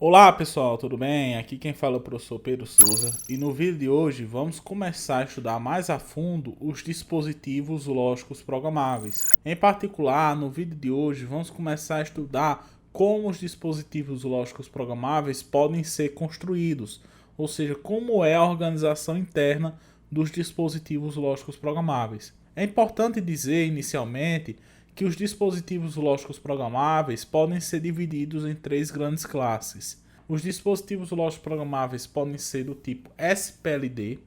Olá pessoal, tudo bem? Aqui quem fala é o professor Pedro Souza e no vídeo de hoje vamos começar a estudar mais a fundo os dispositivos lógicos programáveis. Em particular, no vídeo de hoje vamos começar a estudar como os dispositivos lógicos programáveis podem ser construídos, ou seja, como é a organização interna dos dispositivos lógicos programáveis. É importante dizer inicialmente que os dispositivos lógicos programáveis podem ser divididos em três grandes classes. Os dispositivos lógicos programáveis podem ser do tipo SPLD,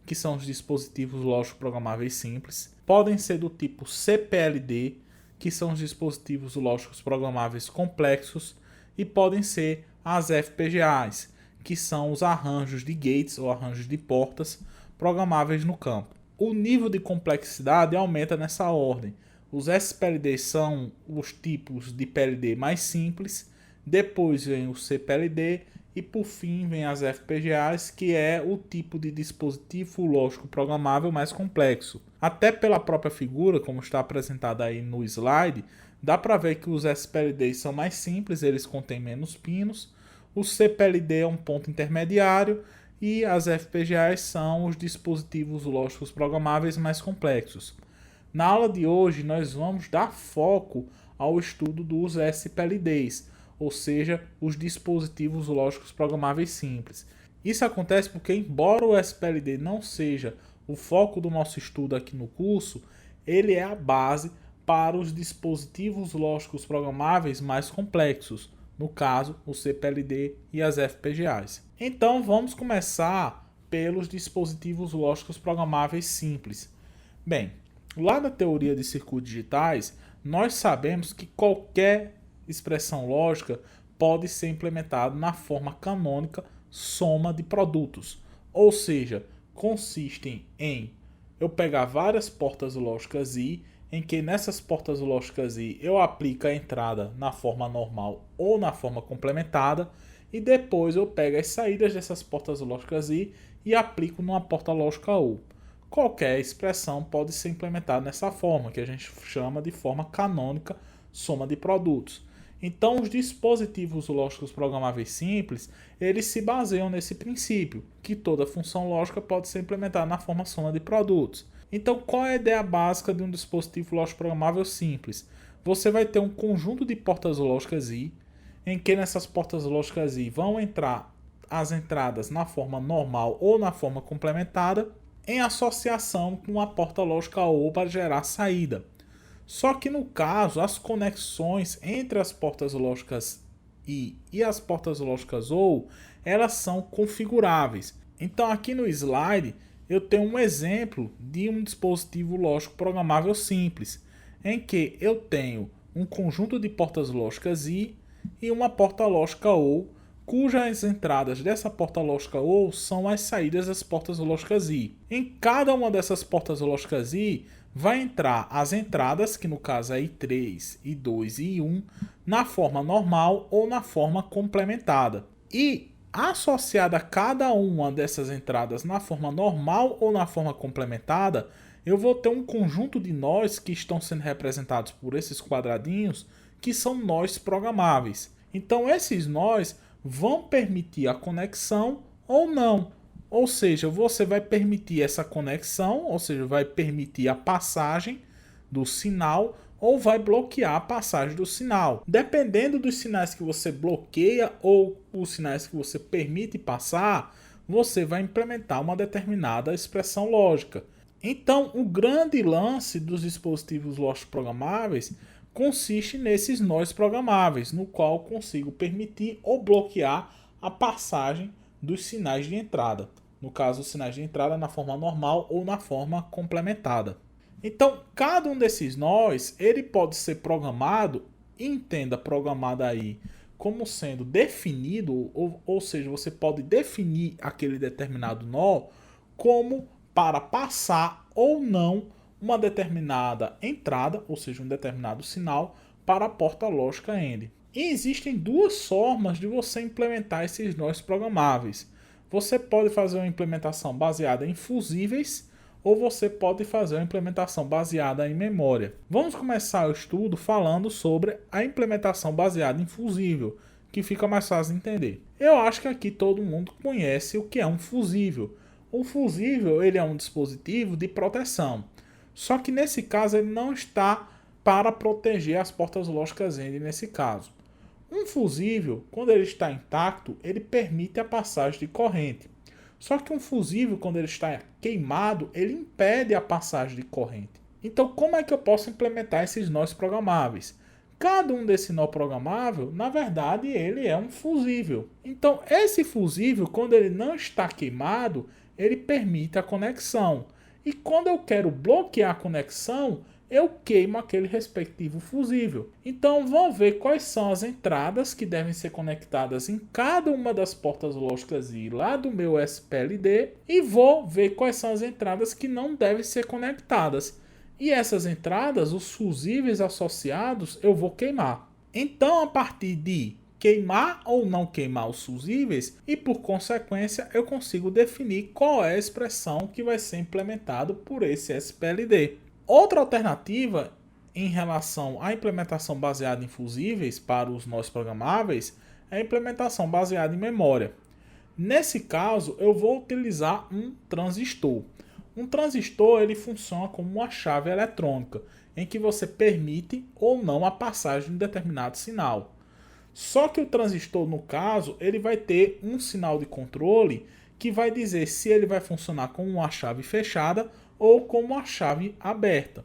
que são os dispositivos lógicos programáveis simples, podem ser do tipo CPLD, que são os dispositivos lógicos programáveis complexos, e podem ser as FPGAs, que são os arranjos de gates ou arranjos de portas programáveis no campo. O nível de complexidade aumenta nessa ordem. Os SPLDs são os tipos de PLD mais simples, depois vem o CPLD e por fim vem as FPGAs, que é o tipo de dispositivo lógico programável mais complexo. Até pela própria figura, como está apresentada aí no slide, dá para ver que os SPLDs são mais simples, eles contêm menos pinos, o CPLD é um ponto intermediário e as FPGAs são os dispositivos lógicos programáveis mais complexos. Na aula de hoje, nós vamos dar foco ao estudo dos SPLDs, ou seja, os dispositivos lógicos programáveis simples. Isso acontece porque, embora o SPLD não seja o foco do nosso estudo aqui no curso, ele é a base para os dispositivos lógicos programáveis mais complexos, no caso, o CPLD e as FPGAs. Então, vamos começar pelos dispositivos lógicos programáveis simples. Bem, lá na teoria de circuitos digitais, nós sabemos que qualquer expressão lógica pode ser implementada na forma canônica soma de produtos. Ou seja, consistem em eu pegar várias portas lógicas I, em que nessas portas lógicas I eu aplico a entrada na forma normal ou na forma complementada, e depois eu pego as saídas dessas portas lógicas I e aplico numa porta lógica U. Qualquer expressão pode ser implementada nessa forma, que a gente chama de forma canônica soma de produtos. Então, os dispositivos lógicos programáveis simples, eles se baseiam nesse princípio, que toda função lógica pode ser implementada na forma soma de produtos. Então, qual é a ideia básica de um dispositivo lógico programável simples? Você vai ter um conjunto de portas lógicas I, em que nessas portas lógicas I vão entrar as entradas na forma normal ou na forma complementada, em associação com a porta lógica OR para gerar saída. Só que no caso, as conexões entre as portas lógicas I e as portas lógicas OR, elas são configuráveis. Então aqui no slide eu tenho um exemplo de um dispositivo lógico programável simples, em que eu tenho um conjunto de portas lógicas I e uma porta lógica OR, cujas entradas dessa porta lógica OR são as saídas das portas lógicas I. Em cada uma dessas portas lógicas I vai entrar as entradas, que no caso é I3, I2 e I1, na forma normal ou na forma complementada. E associada a cada uma dessas entradas na forma normal ou na forma complementada, eu vou ter um conjunto de nós que estão sendo representados por esses quadradinhos, que são nós programáveis. Então esses nós vão permitir a conexão ou não. Ou seja, você vai permitir essa conexão, ou seja, vai permitir a passagem do sinal ou vai bloquear a passagem do sinal. Dependendo dos sinais que você bloqueia ou os sinais que você permite passar, você vai implementar uma determinada expressão lógica. Então, o grande lance dos dispositivos lógicos programáveis consiste nesses nós programáveis, no qual consigo permitir ou bloquear a passagem dos sinais de entrada. No caso, os sinais de entrada na forma normal ou na forma complementada. Então, cada um desses nós, ele pode ser programado, entenda programado aí, como sendo definido, ou seja, você pode definir aquele determinado nó como para passar ou não uma determinada entrada, ou seja, um determinado sinal, para a porta lógica AND. E existem duas formas de você implementar esses nós programáveis. Você pode fazer uma implementação baseada em fusíveis ou você pode fazer uma implementação baseada em memória. Vamos começar o estudo falando sobre a implementação baseada em fusível, que fica mais fácil de entender. Eu acho que aqui todo mundo conhece o que é um fusível. O fusível ele é um dispositivo de proteção. Só que nesse caso ele não está para proteger as portas lógicas AND nesse caso. Um fusível, quando ele está intacto, ele permite a passagem de corrente. Só que um fusível, quando ele está queimado, ele impede a passagem de corrente. Então, como é que eu posso implementar esses nós programáveis? Cada um desse nó programável, na verdade, ele é um fusível. Então, esse fusível, quando ele não está queimado, ele permite a conexão. E quando eu quero bloquear a conexão, eu queimo aquele respectivo fusível. Então, vamos ver quais são as entradas que devem ser conectadas em cada uma das portas lógicas I lá do meu SPLD e vou ver quais são as entradas que não devem ser conectadas. E essas entradas, os fusíveis associados, eu vou queimar. Então, a partir de queimar ou não queimar os fusíveis, e por consequência, eu consigo definir qual é a expressão que vai ser implementada por esse SPLD. Outra alternativa em relação à implementação baseada em fusíveis para os nós programáveis é a implementação baseada em memória. Nesse caso, eu vou utilizar um transistor. Um transistor ele funciona como uma chave eletrônica, em que você permite ou não a passagem de um determinado sinal. Só que o transistor, no caso, ele vai ter um sinal de controle que vai dizer se ele vai funcionar como uma chave fechada ou como uma chave aberta.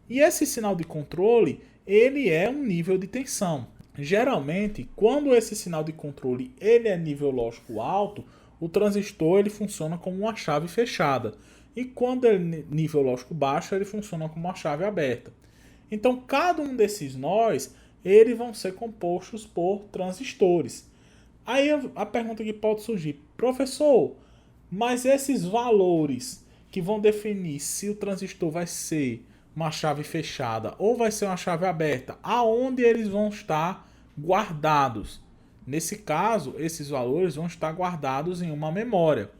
E esse sinal de controle, ele é um nível de tensão. Geralmente, quando esse sinal de controle ele é nível lógico alto, o transistor ele funciona como uma chave fechada. E quando ele é nível lógico baixo, ele funciona como uma chave aberta. Então, cada um desses nós, eles vão ser compostos por transistores. Aí a pergunta que pode surgir, professor, mas esses valores que vão definir se o transistor vai ser uma chave fechada ou vai ser uma chave aberta, aonde eles vão estar guardados? Nesse caso, esses valores vão estar guardados em uma memória.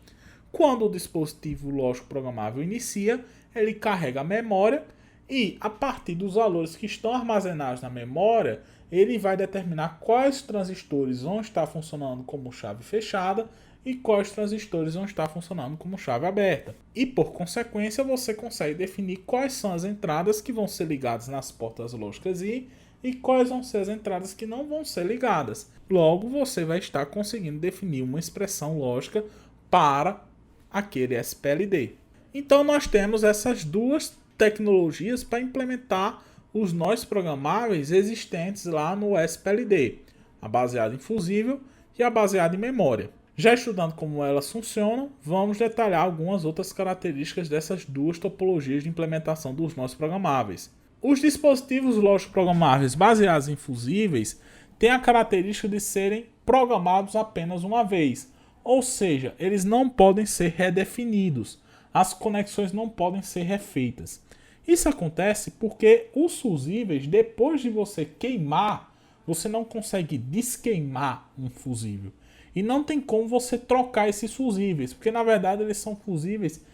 Quando o dispositivo lógico programável inicia, ele carrega a memória e, a partir dos valores que estão armazenados na memória, ele vai determinar quais transistores vão estar funcionando como chave fechada e quais transistores vão estar funcionando como chave aberta. E, por consequência, você consegue definir quais são as entradas que vão ser ligadas nas portas lógicas I e quais vão ser as entradas que não vão ser ligadas. Logo, você vai estar conseguindo definir uma expressão lógica para aquele SPLD. Então nós temos essas duas tecnologias para implementar os nós programáveis existentes lá no SPLD, a baseada em fusível e a baseada em memória. Já estudando como elas funcionam, vamos detalhar algumas outras características dessas duas topologias de implementação dos nós programáveis. Os dispositivos lógicos programáveis baseados em fusíveis têm a característica de serem programados apenas uma vez. Ou seja, eles não podem ser redefinidos, as conexões não podem ser refeitas. Isso acontece porque os fusíveis, depois de você queimar, você não consegue desqueimar um fusível. E não tem como você trocar esses fusíveis, porque na verdade eles são fusíveis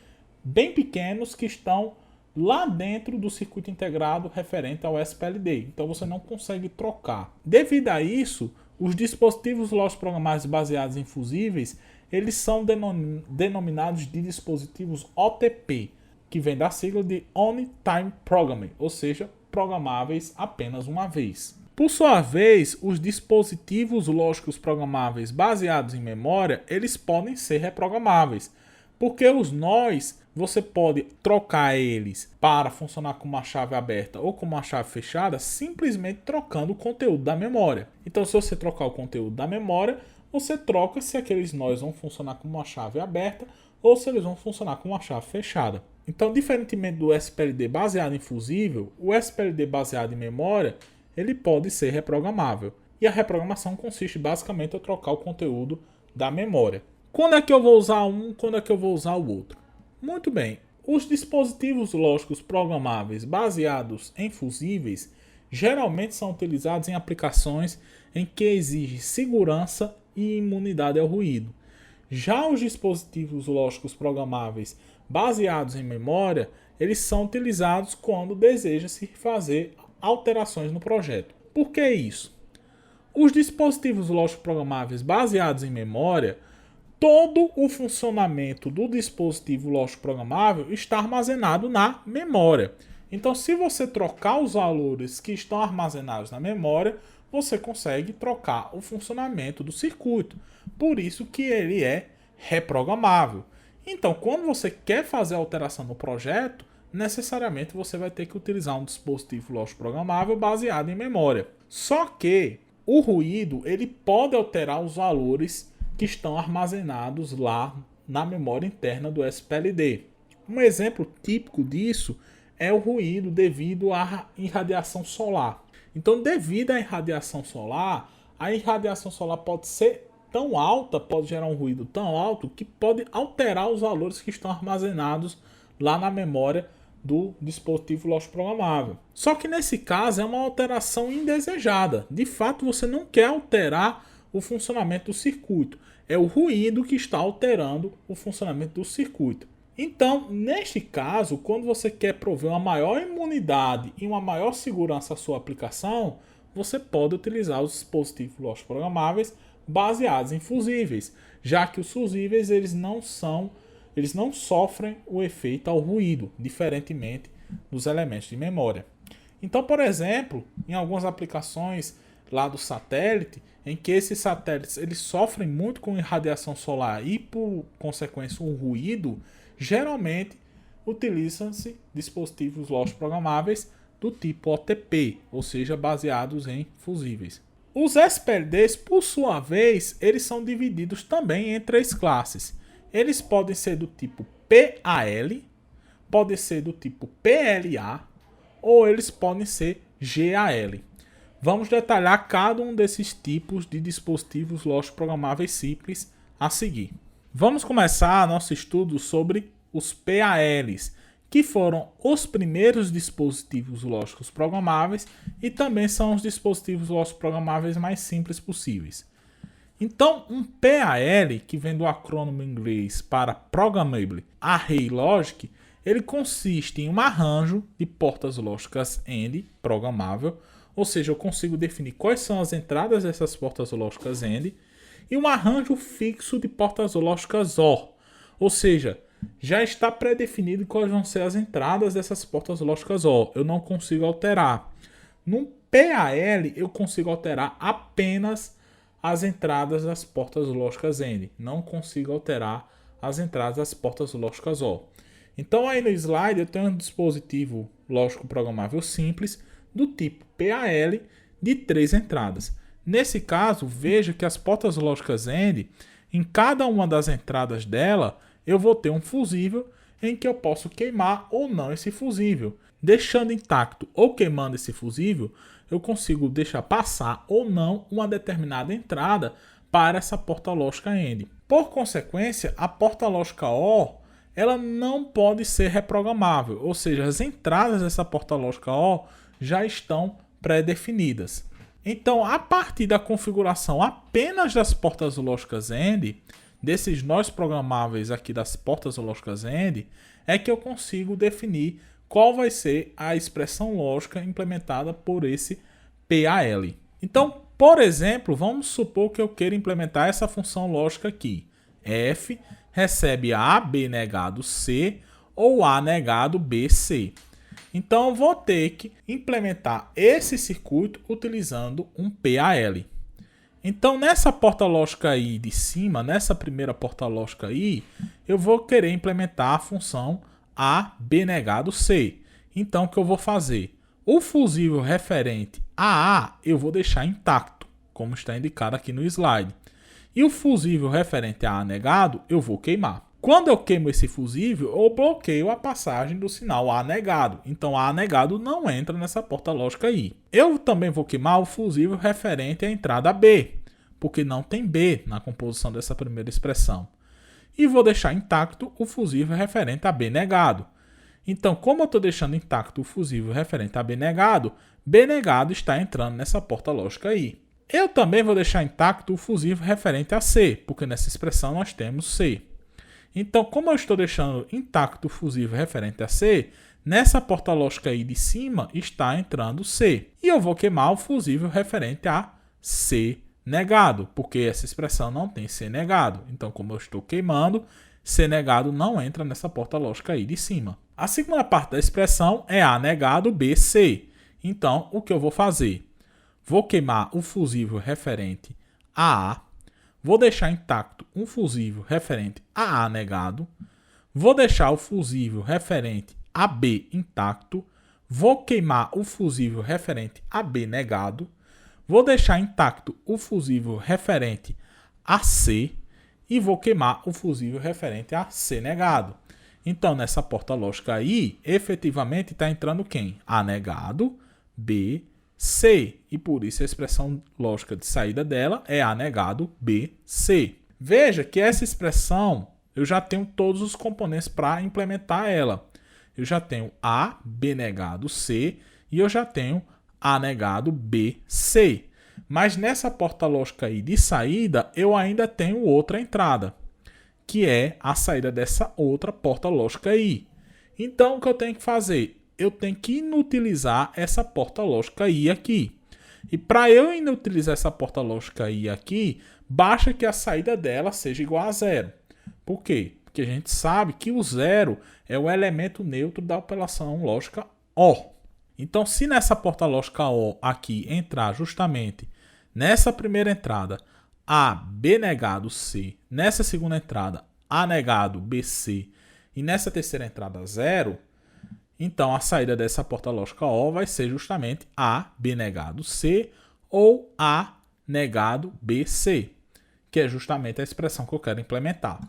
bem pequenos que estão lá dentro do circuito integrado referente ao SPLD. Então você não consegue trocar. Devido a isso, os dispositivos lógicos programáveis baseados em fusíveis, eles são denominados de dispositivos OTP, que vem da sigla de Only Time Programming, ou seja, programáveis apenas uma vez. Por sua vez, os dispositivos lógicos programáveis baseados em memória, eles podem ser reprogramáveis, porque os nós, você pode trocar eles para funcionar como uma chave aberta ou como uma chave fechada, simplesmente trocando o conteúdo da memória. Então, se você trocar o conteúdo da memória, você troca se aqueles nós vão funcionar como uma chave aberta ou se eles vão funcionar como uma chave fechada. Então, diferentemente do SPLD baseado em fusível, o SPLD baseado em memória, ele pode ser reprogramável. E a reprogramação consiste basicamente em trocar o conteúdo da memória. Quando é que eu vou usar um, quando é que eu vou usar o outro? Muito bem, os dispositivos lógicos programáveis baseados em fusíveis geralmente são utilizados em aplicações em que exige segurança e imunidade ao ruído. Já os dispositivos lógicos programáveis baseados em memória, eles são utilizados quando deseja-se fazer alterações no projeto. Por que isso? Os dispositivos lógicos programáveis baseados em memória, todo o funcionamento do dispositivo lógico programável está armazenado na memória. Então, se você trocar os valores que estão armazenados na memória, você consegue trocar o funcionamento do circuito. Por isso que ele é reprogramável. Então, quando você quer fazer alteração no projeto, necessariamente você vai ter que utilizar um dispositivo lógico programável baseado em memória. Só que o ruído ele pode alterar os valores que estão armazenados lá na memória interna do SPLD. Um exemplo típico disso é o ruído devido à irradiação solar. Então, devido à irradiação solar, a irradiação solar pode ser tão alta, pode gerar um ruído tão alto que pode alterar os valores que estão armazenados lá na memória do dispositivo lógico programável. Só que nesse caso é uma alteração indesejada. De fato, você não quer alterar o funcionamento do circuito. É o ruído que está alterando o funcionamento do circuito. Então, neste caso, quando você quer prover uma maior imunidade e uma maior segurança à sua aplicação, você pode utilizar os dispositivos lógicos programáveis baseados em fusíveis, já que os fusíveis eles não sofrem o efeito ao ruído, diferentemente dos elementos de memória. Então, por exemplo, em algumas aplicações lá do satélite, em que esses satélites eles sofrem muito com irradiação solar e, por consequência, o ruído, geralmente utilizam-se dispositivos lógicos programáveis do tipo OTP, ou seja, baseados em fusíveis. Os SPLDs, por sua vez, eles são divididos também em três classes. Eles podem ser do tipo PAL, podem ser do tipo PLA ou eles podem ser GAL. Vamos detalhar cada um desses tipos de dispositivos lógicos programáveis simples a seguir. Vamos começar nosso estudo sobre os PALs, que foram os primeiros dispositivos lógicos programáveis e também são os dispositivos lógicos programáveis mais simples possíveis. Então, um PAL, que vem do acrônimo em inglês para Programmable Array Logic, ele consiste em um arranjo de portas lógicas AND programável, ou seja, eu consigo definir quais são as entradas dessas portas lógicas AND, e um arranjo fixo de portas lógicas OR, ou seja, já está pré-definido quais vão ser as entradas dessas portas lógicas OR, eu não consigo alterar. Num PAL, eu consigo alterar apenas as entradas das portas lógicas AND, não consigo alterar as entradas das portas lógicas OR. Então aí no slide eu tenho um dispositivo lógico programável simples do tipo PAL de 3 entradas. Nesse caso, veja que as portas lógicas AND, em cada uma das entradas dela, eu vou ter um fusível em que eu posso queimar ou não esse fusível. Deixando intacto ou queimando esse fusível, eu consigo deixar passar ou não uma determinada entrada para essa porta lógica AND. Por consequência, a porta lógica OR ela não pode ser reprogramável, ou seja, as entradas dessa porta lógica OR já estão pré-definidas. Então, a partir da configuração apenas das portas lógicas AND, desses nós programáveis aqui das portas lógicas AND, é que eu consigo definir qual vai ser a expressão lógica implementada por esse PAL. Então, por exemplo, vamos supor que eu queira implementar essa função lógica aqui. F recebe A, B negado C ou A negado B, C. Então, eu vou ter que implementar esse circuito utilizando um PAL. Então, nessa porta lógica aí de cima, nessa primeira porta lógica aí, eu vou querer implementar a função A, B negado C. Então, o que eu vou fazer? O fusível referente a A, eu vou deixar intacto, como está indicado aqui no slide. E o fusível referente a A negado, eu vou queimar. Quando eu queimo esse fusível, eu bloqueio a passagem do sinal A negado. Então, A negado não entra nessa porta lógica aí. Eu também vou queimar o fusível referente à entrada B, porque não tem B na composição dessa primeira expressão. E vou deixar intacto o fusível referente a B negado. Então, como eu estou deixando intacto o fusível referente a B negado está entrando nessa porta lógica aí. Eu também vou deixar intacto o fusível referente a C, porque nessa expressão nós temos C. Então, como eu estou deixando intacto o fusível referente a C, nessa porta lógica aí de cima está entrando C. E eu vou queimar o fusível referente a C negado, porque essa expressão não tem C negado. Então, como eu estou queimando, C negado não entra nessa porta lógica aí de cima. A segunda parte da expressão é A negado, B, C. Então, o que eu vou fazer? Vou queimar o fusível referente a A, vou deixar intacto um fusível referente a A negado, vou deixar o fusível referente a B intacto, vou queimar o fusível referente a B negado, vou deixar intacto o fusível referente a C e vou queimar o fusível referente a C negado. Então, nessa porta lógica aí, efetivamente está entrando quem? A negado, B, C. E por isso a expressão lógica de saída dela é A negado, B, C. Veja que essa expressão, eu já tenho todos os componentes para implementar ela. Eu já tenho A, B negado, C, e eu já tenho A negado, B, C. Mas nessa porta lógica aí de saída, eu ainda tenho outra entrada, que é a saída dessa outra porta lógica aí. Então, o que eu tenho que fazer? Eu tenho que inutilizar essa porta lógica I aqui. E para eu inutilizar essa porta lógica I aqui, basta que a saída dela seja igual a zero. Por quê? Porque a gente sabe que o zero é o elemento neutro da operação lógica OR. Então, se nessa porta lógica OR aqui entrar justamente nessa primeira entrada A, B negado, C, nessa segunda entrada A negado, B, C, e nessa terceira entrada 0, então a saída dessa porta lógica O vai ser justamente A, B negado, C ou A negado, B, C, que é justamente a expressão que eu quero implementar.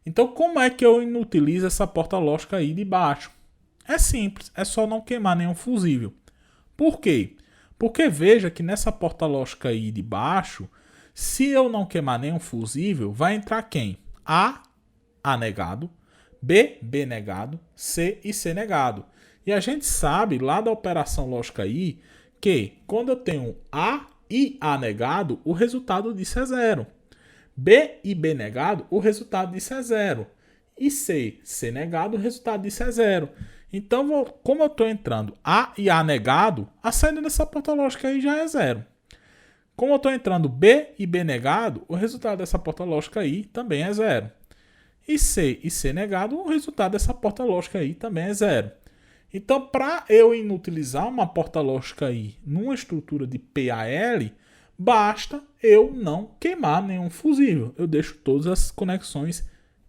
Então, como é que eu inutilizo essa porta lógica aí de baixo? É simples, é só não queimar nenhum fusível. Por quê? Porque veja que nessa porta lógica aí de baixo, se eu não queimar nenhum fusível, vai entrar quem? A negado, B, B negado, C e C negado. E a gente sabe lá da operação lógica aí que quando eu tenho A e A negado, o resultado disso é zero. B e B negado, o resultado disso é zero. E C, C negado, o resultado disso é zero. Então, como eu estou entrando A e A negado, a saída dessa porta lógica aí já é zero. Como eu estou entrando B e B negado, o resultado dessa porta lógica aí também é zero. E C negado, o resultado dessa porta lógica aí também é zero. Então, para eu inutilizar uma porta lógica aí numa estrutura de PAL, basta eu não queimar nenhum fusível. Eu deixo todas as conexões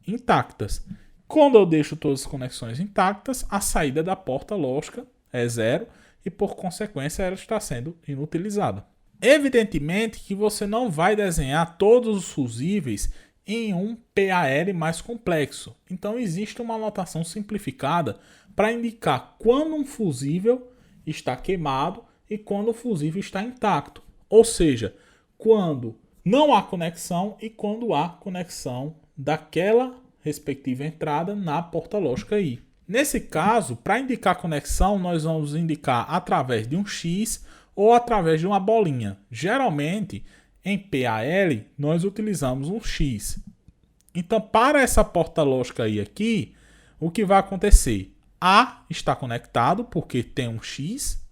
intactas. Quando eu deixo todas as conexões intactas, a saída da porta lógica é zero e, por consequência, ela está sendo inutilizada. Evidentemente que você não vai desenhar todos os fusíveis em um PAL mais complexo. Então, existe uma notação simplificada para indicar quando um fusível está queimado e quando o fusível está intacto. Ou seja, quando não há conexão e quando há conexão daquela respectiva entrada na porta lógica aí. Nesse caso, para indicar conexão, nós vamos indicar através de um X ou através de uma bolinha. Geralmente, em PAL, nós utilizamos um X. Então, para essa porta lógica aí aqui, o que vai acontecer? A está conectado porque tem um X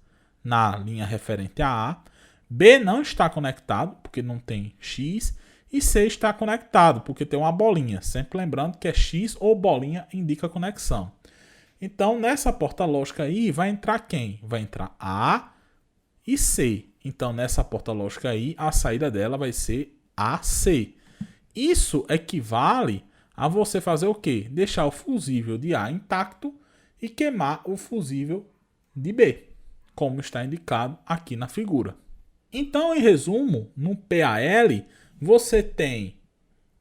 na linha referente a A. B não está conectado porque não tem X. E C está conectado porque tem uma bolinha. Sempre lembrando que é X ou bolinha indica conexão. Então, nessa porta lógica aí, vai entrar quem? Vai entrar A e C. Então, nessa porta lógica aí, a saída dela vai ser AC. Isso equivale a você fazer o quê? Deixar o fusível de A intacto e queimar o fusível de B, como está indicado aqui na figura. Então, em resumo, no PAL, você tem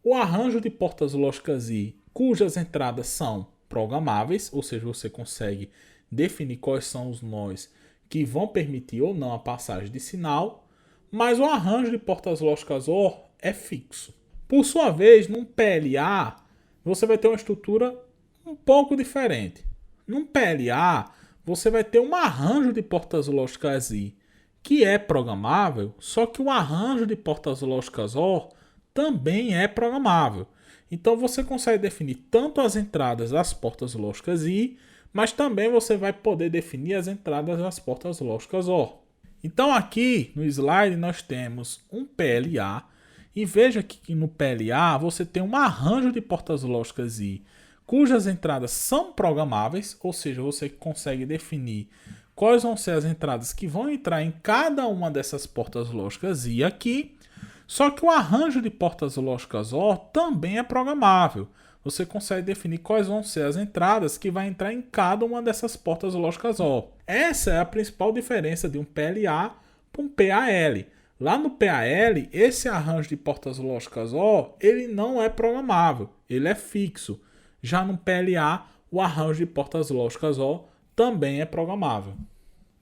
o arranjo de portas lógicas I, cujas entradas são programáveis, ou seja, você consegue definir quais são os nós que vão permitir ou não a passagem de sinal, mas o arranjo de portas lógicas OR é fixo. Por sua vez, num PLA, você vai ter uma estrutura um pouco diferente. Num PLA, você vai ter um arranjo de portas lógicas I, que é programável, só que o arranjo de portas lógicas OR também é programável. Então você consegue definir tanto as entradas das portas lógicas I, mas também você vai poder definir as entradas das portas lógicas OR. Então aqui no slide nós temos um PLA e veja que no PLA você tem um arranjo de portas lógicas I cujas entradas são programáveis, ou seja, você consegue definir quais vão ser as entradas que vão entrar em cada uma dessas portas lógicas I aqui. Só que o arranjo de portas lógicas OR também é programável. Você consegue definir quais vão ser as entradas que vai entrar em cada uma dessas portas lógicas OR. Essa é a principal diferença de um PLA para um PAL. Lá no PAL, esse arranjo de portas lógicas OR, ele não é programável, ele é fixo. Já no PLA, o arranjo de portas lógicas OR também é programável.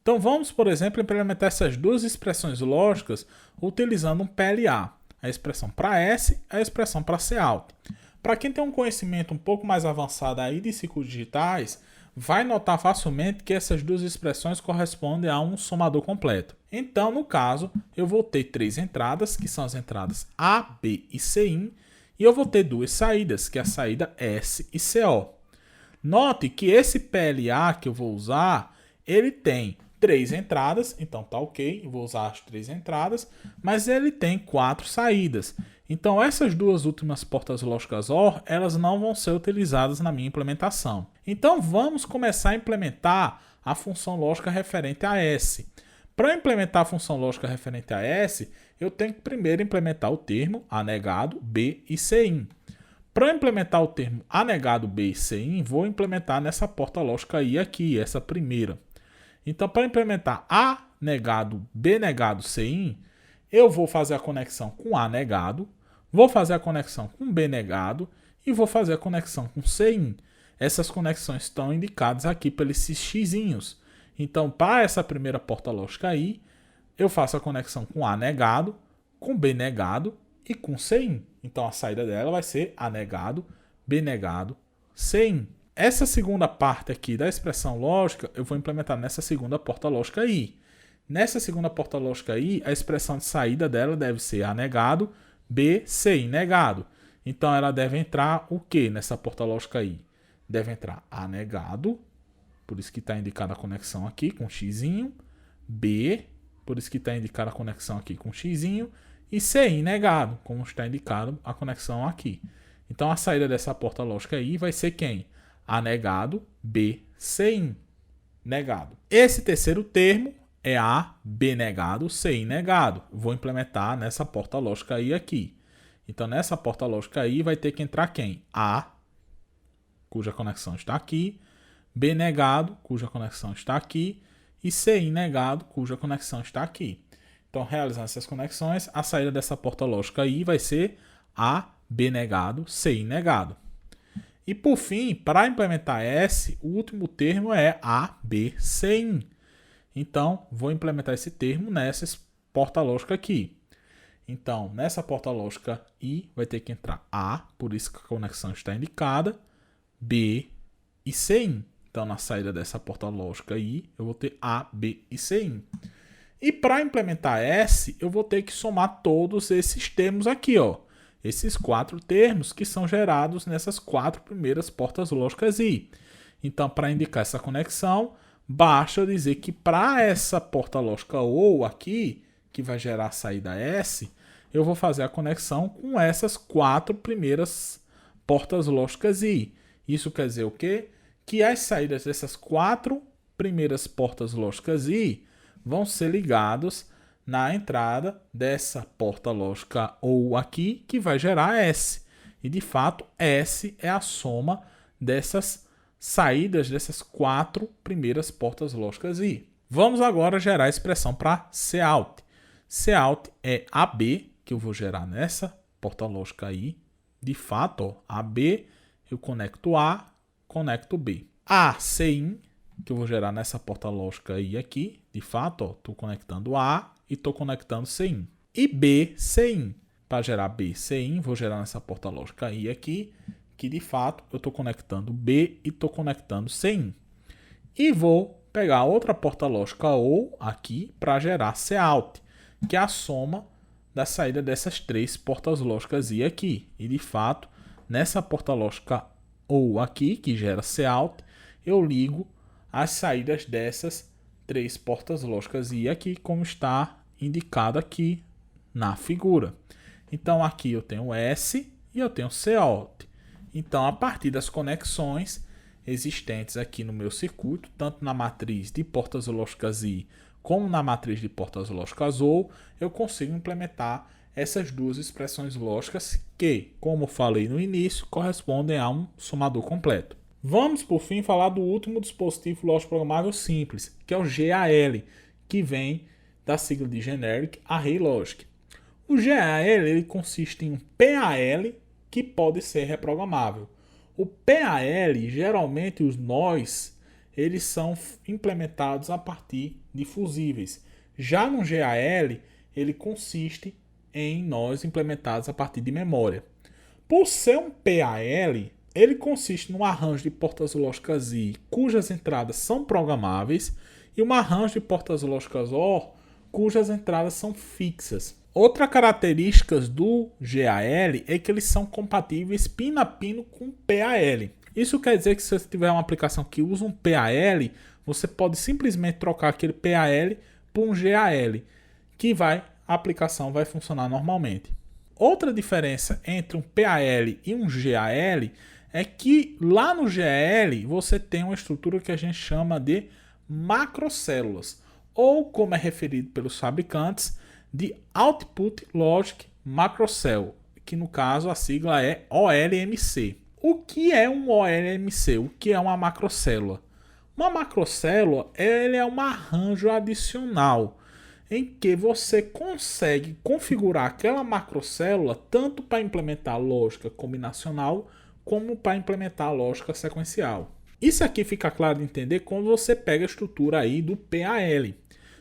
Então vamos, por exemplo, implementar essas duas expressões lógicas utilizando um PLA. A expressão para S e a expressão para Cout. Para quem tem um conhecimento um pouco mais avançado aí de ciclos digitais, vai notar facilmente que essas duas expressões correspondem a um somador completo. Então, no caso, eu vou ter três entradas, que são as entradas A, B e Cin, e eu vou ter duas saídas, que é a saída S e CO. Note que esse PLA que eu vou usar, ele tem três entradas, então tá ok, eu vou usar as três entradas, mas ele tem quatro saídas. Então essas duas últimas portas lógicas OR, elas não vão ser utilizadas na minha implementação. Então vamos começar a implementar a função lógica referente a S. Para implementar a função lógica referente a S, eu tenho que primeiro implementar o termo anegado B e Cin. Para implementar o termo anegado B e Cin, vou implementar nessa porta lógica I aqui, essa primeira. Então, para implementar A negado, B negado, Cin, eu vou fazer a conexão com A negado, vou fazer a conexão com B negado e vou fazer a conexão com Cin. Essas conexões estão indicadas aqui pelos xizinhos. Então, para essa primeira porta lógica I, eu faço a conexão com A negado, com B negado e com Cin. Então, a saída dela vai ser A negado, B negado, Cin. Essa segunda parte aqui da expressão lógica, eu vou implementar nessa segunda porta lógica I. Nessa segunda porta lógica I, a expressão de saída dela deve ser A negado, B, Cin negado. Então, ela deve entrar o que nessa porta lógica I? Deve entrar A negado, por isso que está indicada a conexão aqui com xizinho, B, por isso que está indicada a conexão aqui com xizinho, e Cin negado, como está indicado a conexão aqui. Então, a saída dessa porta lógica I vai ser quem? A negado, B, Cin negado. Esse terceiro termo é A, B negado, Cin negado. Vou implementar nessa porta lógica I aqui. Então, nessa porta lógica I vai ter que entrar quem? A, cuja conexão está aqui, B negado, cuja conexão está aqui, e Cin negado, cuja conexão está aqui. Então, realizando essas conexões, a saída dessa porta lógica I vai ser A, B negado, Cin negado. E por fim, para implementar S, o último termo é A, B, Cin. Então, vou implementar esse termo nessa porta lógica aqui. Então, nessa porta lógica I vai ter que entrar A, por isso que a conexão está indicada, B e Cin. Então, na saída dessa porta lógica I, eu vou ter A, B e Cin. E para implementar S, eu vou ter que somar todos esses termos aqui, ó. Esses quatro termos que são gerados nessas quatro primeiras portas lógicas I. Então, para indicar essa conexão, basta eu dizer que para essa porta lógica OR aqui, que vai gerar a saída S, eu vou fazer a conexão com essas quatro primeiras portas lógicas I. Isso quer dizer o quê? Que as saídas dessas quatro primeiras portas lógicas I vão ser ligadas na entrada dessa porta lógica OR aqui, que vai gerar S. E, de fato, S é a soma dessas saídas dessas quatro primeiras portas lógicas I. Vamos agora gerar a expressão para Cout. Cout é AB, que eu vou gerar nessa porta lógica I. De fato, ó, AB, eu conecto A, conecto B. A, Cin, que eu vou gerar nessa porta lógica I aqui. De fato, estou conectando A e estou conectando Cin. E B, Cin. Para gerar B, Cin, vou gerar nessa porta lógica I aqui, que de fato eu estou conectando B e estou conectando Cin. E vou pegar outra porta lógica OR aqui para gerar Cout, que é a soma da saída dessas três portas lógicas I aqui. E de fato, nessa porta lógica OR aqui, que gera Cout, eu ligo as saídas dessas 3 portas lógicas I aqui, como está indicado aqui na figura. Então aqui eu tenho S e eu tenho Cout. Então, a partir das conexões existentes aqui no meu circuito, tanto na matriz de portas lógicas I como na matriz de portas lógicas OR, eu consigo implementar essas duas expressões lógicas que, como falei no início, correspondem a um somador completo. Vamos, por fim, falar do último dispositivo lógico programável simples, que é o GAL, que vem da sigla de Generic Array Logic. O GAL ele consiste em um PAL que pode ser reprogramável. O PAL, geralmente os nós, eles são implementados a partir de fusíveis. Já no GAL, ele consiste em nós implementados a partir de memória. Por ser um PAL, ele consiste num arranjo de portas lógicas I cujas entradas são programáveis e um arranjo de portas lógicas OR cujas entradas são fixas. Outra característica do GAL é que eles são compatíveis pino a pino com PAL. Isso quer dizer que se você tiver uma aplicação que usa um PAL, você pode simplesmente trocar aquele PAL por um GAL, que a aplicação vai funcionar normalmente. Outra diferença entre um PAL e um GAL é que lá no GAL você tem uma estrutura que a gente chama de macrocélulas, ou como é referido pelos fabricantes, de Output Logic Macrocell, que no caso a sigla é OLMC. O que é um OLMC? O que é uma macrocélula? Uma macrocélula é um arranjo adicional em que você consegue configurar aquela macrocélula tanto para implementar lógica combinacional como para implementar lógica sequencial. Isso aqui fica claro de entender quando você pega a estrutura aí do PAL.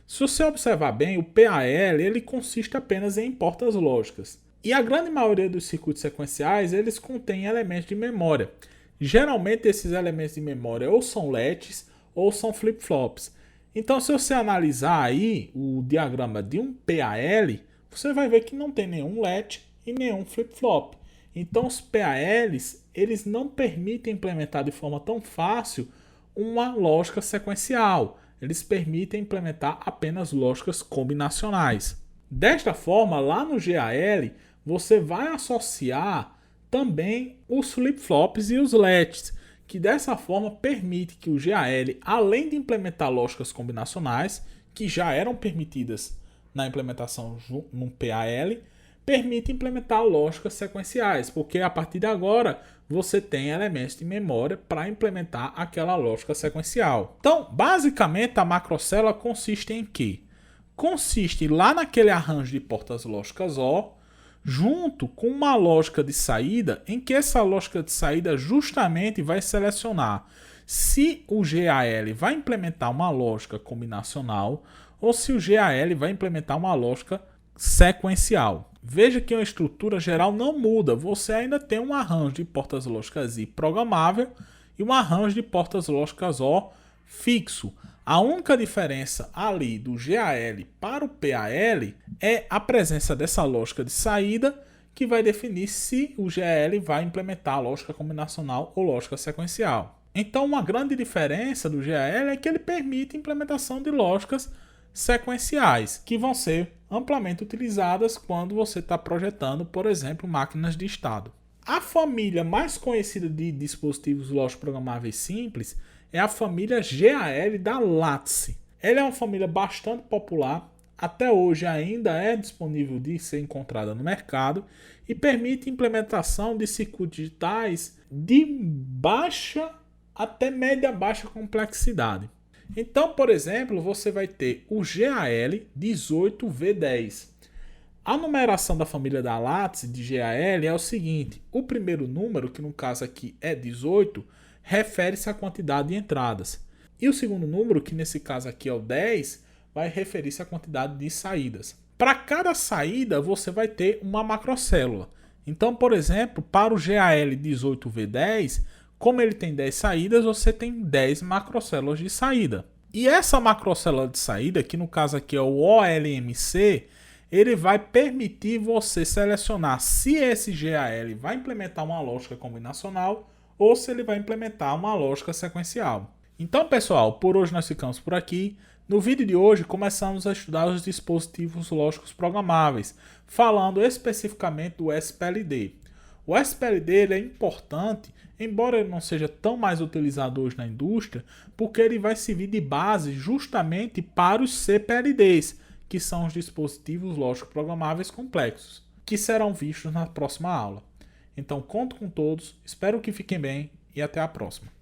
Se você observar bem, o PAL ele consiste apenas em portas lógicas. E a grande maioria dos circuitos sequenciais eles contêm elementos de memória. Geralmente esses elementos de memória ou são LETs ou são flip-flops. Então se você analisar aí o diagrama de um PAL, você vai ver que não tem nenhum LET e nenhum flip-flop. Então os PALs eles não permitem implementar de forma tão fácil uma lógica sequencial. Eles permitem implementar apenas lógicas combinacionais. Desta forma, lá no GAL, você vai associar também os flip-flops e os LETs, que dessa forma permite que o GAL, além de implementar lógicas combinacionais, que já eram permitidas na implementação no PAL, permite implementar lógicas sequenciais, porque a partir de agora você tem elementos de memória para implementar aquela lógica sequencial. Então, basicamente, a macrocélula consiste em quê? Consiste lá naquele arranjo de portas lógicas OR, junto com uma lógica de saída, em que essa lógica de saída justamente vai selecionar se o GAL vai implementar uma lógica combinacional ou se o GAL vai implementar uma lógica sequencial. Veja que a estrutura geral não muda, você ainda tem um arranjo de portas lógicas I programável e um arranjo de portas lógicas OR fixo. A única diferença ali do GAL para o PAL é a presença dessa lógica de saída que vai definir se o GAL vai implementar a lógica combinacional ou lógica sequencial. Então uma grande diferença do GAL é que ele permite a implementação de lógicas sequenciais, que vão ser amplamente utilizadas quando você está projetando, por exemplo, máquinas de estado. A família mais conhecida de dispositivos lógicos programáveis simples é a família GAL da Lattice. Ela é uma família bastante popular, até hoje ainda é disponível de ser encontrada no mercado e permite implementação de circuitos digitais de baixa até média-baixa complexidade. Então, por exemplo, você vai ter o GAL 18V10. A numeração da família da Lattice de GAL é o seguinte: o primeiro número, que no caso aqui é 18, refere-se à quantidade de entradas. E o segundo número, que nesse caso aqui é o 10, vai referir-se à quantidade de saídas. Para cada saída, você vai ter uma macrocélula. Então, por exemplo, para o GAL 18V10, como ele tem 10 saídas, você tem 10 macrocélulas de saída. E essa macrocélula de saída, que no caso aqui é o OLMC, ele vai permitir você selecionar se esse GAL vai implementar uma lógica combinacional ou se ele vai implementar uma lógica sequencial. Então, pessoal, por hoje nós ficamos por aqui. No vídeo de hoje, começamos a estudar os dispositivos lógicos programáveis, falando especificamente do SPLD. O SPLD ele é importante, embora ele não seja tão mais utilizado hoje na indústria, porque ele vai servir de base justamente para os CPLDs, que são os dispositivos lógicos programáveis complexos, que serão vistos na próxima aula. Então, conto com todos, espero que fiquem bem e até a próxima.